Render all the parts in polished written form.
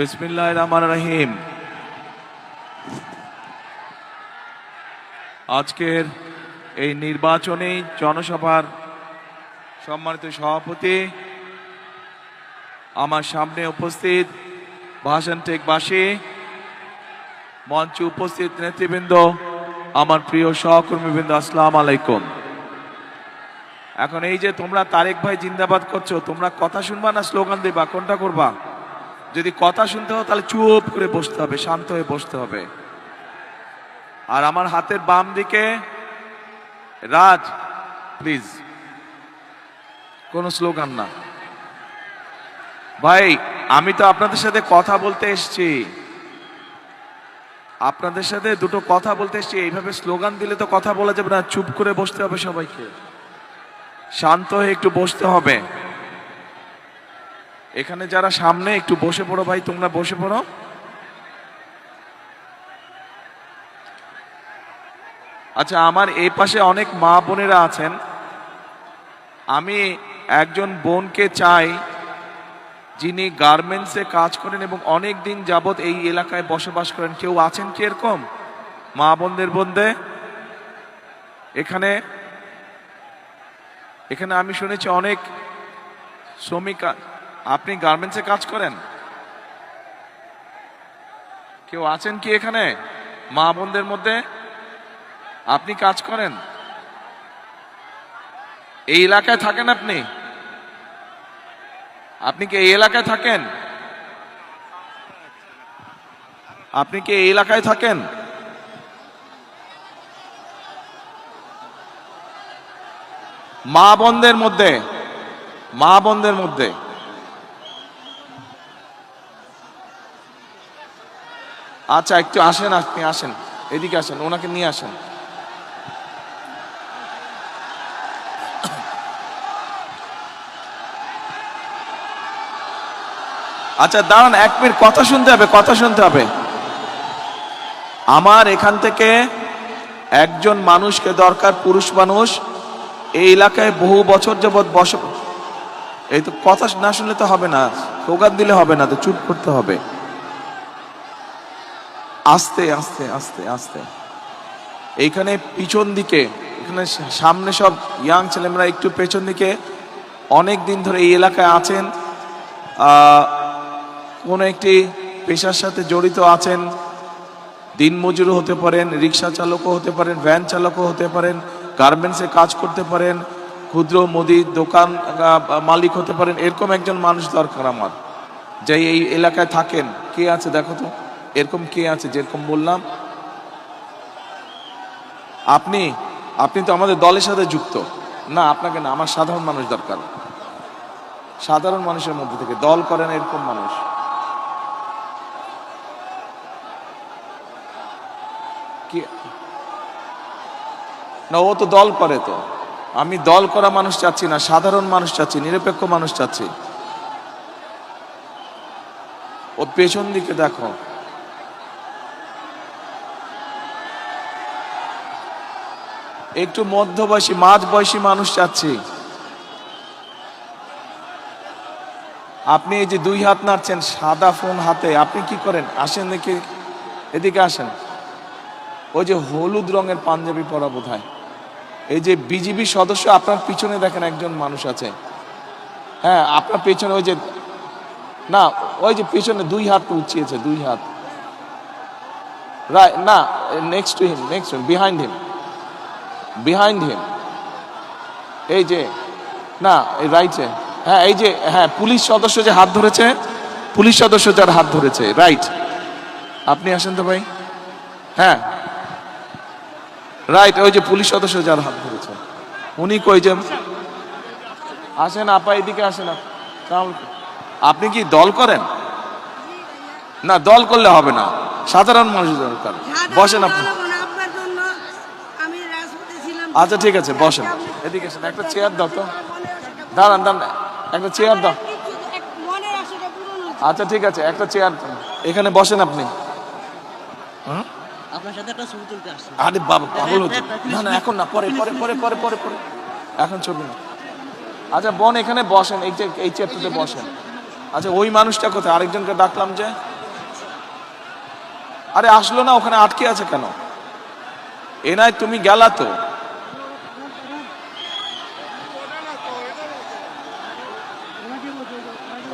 বিসমিল্লাহির রহমানির রহিম। আজকের এই নির্বাচনী জনসভার সম্মানিত সভাপতি, আমার সামনে উপস্থিত ভাষণটেকবাসী, মঞ্চে উপস্থিত নেতৃবৃন্দ, আমার প্রিয় সহকর্মীবৃন্দ, আসসালামু আলাইকুম। এখন এই যে তোমরা তারেক ভাই জিন্দাবাদ করছো, তোমরা কথা শুনবা না স্লোগান দিবা, কোনটা করবা? যদি কথা শুনতে হয় তাহলে চুপ করে বসতে হবে, শান্ত হয়ে বসতে হবে। আর আমার হাতের বাম দিকে রাজ, প্লিজ কোনো স্লোগান না ভাই। আমি তো আপনাদের সাথে কথা বলতে এসেছি, আপনাদের সাথে দুটো কথা বলতে এসেছি। এইভাবে স্লোগান দিলে তো কথা বলা যাবে না, চুপ করে বসতে হবে, সবাইকে শান্ত হয়ে একটু বসতে হবে। এখানে যারা সামনে একটু বসে পড়ো ভাই, তোমরা বসে পড়ো। আচ্ছা, আমার এই পাশে অনেক মা বোনেরা আছেন। আমি একজন বোনকে চাই যিনি গার্মেন্টসে কাজ করেন এবং অনেক দিন যাবত এই এলাকায় বসবাস করেন। কেউ আছেন কি এরকম মা বোনদের মধ্যে? এখানে এখানে আমি শুনেছি অনেক শ্রমিক। আপনি গার্মেন্টসে কাজ করেন? কেউ আছেন কি এখানে মা বোনদের মধ্যে? আপনি কাজ করেন? এই এলাকায় থাকেন আপনি? আপনি কি এই এলাকায় থাকেন? আপনি কি এই এলাকায় থাকেন? মা বোনদের মধ্যে, মা বোনদের মধ্যে আচ্ছা, একটু আসেন, আপনি আসেন, এদিকে আসেন, ওনাকে নিয়ে আসেন। আচ্ছা দাঁড়ান, 1 মিনিট, কথা শুনতে হবে, কথা শুনতে হবে। আমার এখান থেকে একজন মানুষকে দরকার, পুরুষ মানুষ, এই এলাকায় বহু বছর যাবৎ এই তো কথা না শুনলে তো হবে না, স্লোগান দিলে হবে না, তো চুপ করতে হবে। আস্তে আস্তে আস্তে আস্তে। এইখানে পিছন দিকে, এখানে সামনে সব ইয়াং ছেলেমেয়েরা, একটু পেছন দিকে অনেক দিন ধরে এই এলাকায় আছেন, কোনো একটি পেশার সাথে জড়িত আছেন। দিনমজুরও হতে পারেন, রিক্সা চালকও হতে পারেন, ভ্যান চালকও হতে পারেন, গার্মেন্টসে কাজ করতে পারেন, ক্ষুদ্র মুদির দোকান মালিক হতে পারেন। এরকম একজন মানুষ দরকার আমার, যে এই এলাকায় থাকেন। কে আছে দেখো তো, এরকম কে আছে? যেরকম বললাম, আপনি আপনি তো আমাদের দলের সাথে যুক্ত না, আপনাকে না, আমার সাধারণ মানুষ দরকার। সাধারণ মানুষের মধ্যে থেকে দল করেন এরকম মানুষ। কি না, ও তো দল করে। তো আমি দল করা মানুষ চাচ্ছি না, সাধারণ মানুষ চাচ্ছি, নিরপেক্ষ মানুষ চাচ্ছি। ও পেছন দিকে দেখো, একটু মধ্যবয়সী, মাঝ বয়সী মানুষ চাচ্ছি। আপনি এই যে 2 হাত নাড়ছেন, সাদা ফোন হাতে, আপনি কি করেন? আসেন দেখি, এদিকে আসেন। ওই যে হলুদ রঙের পাঞ্জাবি পরা বোধহয়, এই যে বিজিবি সদস্য, আপনার পিছনে দেখেন একজন মানুষ আছে। হ্যাঁ, আপনার পেছনে ওই যে, না ওই যে পিছনে 2 হাত উঁচিয়েছে, 2 হাত, রাইট না, next to him, next behind him, behind him, এই যে, না এই রাইটে, হ্যাঁ এই যে, হ্যাঁ পুলিশ সদস্য যে হাত ধরেছে, পুলিশ সদস্য যার হাত ধরেছে, রাইট। আপনি আসেন তো ভাই, হ্যাঁ রাইট, ওই যে পুলিশ সদস্য যার হাত ধরেছে উনি কই যে, আসেন আপা, এদিকে আসেন। আপনি কি দল করেন? না, দল করলে হবে না, সাধারণ মানুষ দরকার। বসেন আপনি। আচ্ছা ঠিক আছে, বসেন, এদিকে আসেন, একটা চেয়ার দাও তো, দাঁড়ান দাঁড়ান, একটা চেয়ার দাও। আচ্ছা ঠিক আছে, একটা চেয়ার এখানে বসেন আপনি। আপনার সাথে একটা ছবি তুলতে আসছি। আরে বাবা, পাগল হচ্ছে? না না, এখন না, পরে পরে পরে পরে পরে পরে, এখন ছবি না। আচ্ছা বোন, এখানে বসেন, এই চেয়ারটাতে বসেন। আচ্ছা ওই মানুষটা কোথায়? আরেকজনকে ডাকলাম যে। আরে আসলো না, ওখানে আটকে আছে কেন? এনায় তুমি গেলা তো।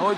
ওই